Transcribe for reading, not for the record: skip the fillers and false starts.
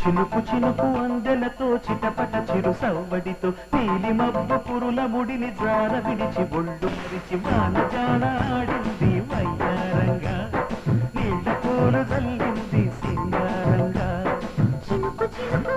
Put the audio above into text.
చినుకు చినుకు అందెలతో చిటపట చిరు సవ్వడితో నీలి మబ్బు పురుల ముడిని జార విడిచి ఒళ్ళు మరిచి వానజాన ఆడింది వయ్యారంగా నీళ్ళ పూలు చల్లింది సింగారంగా చినుకు చినుకు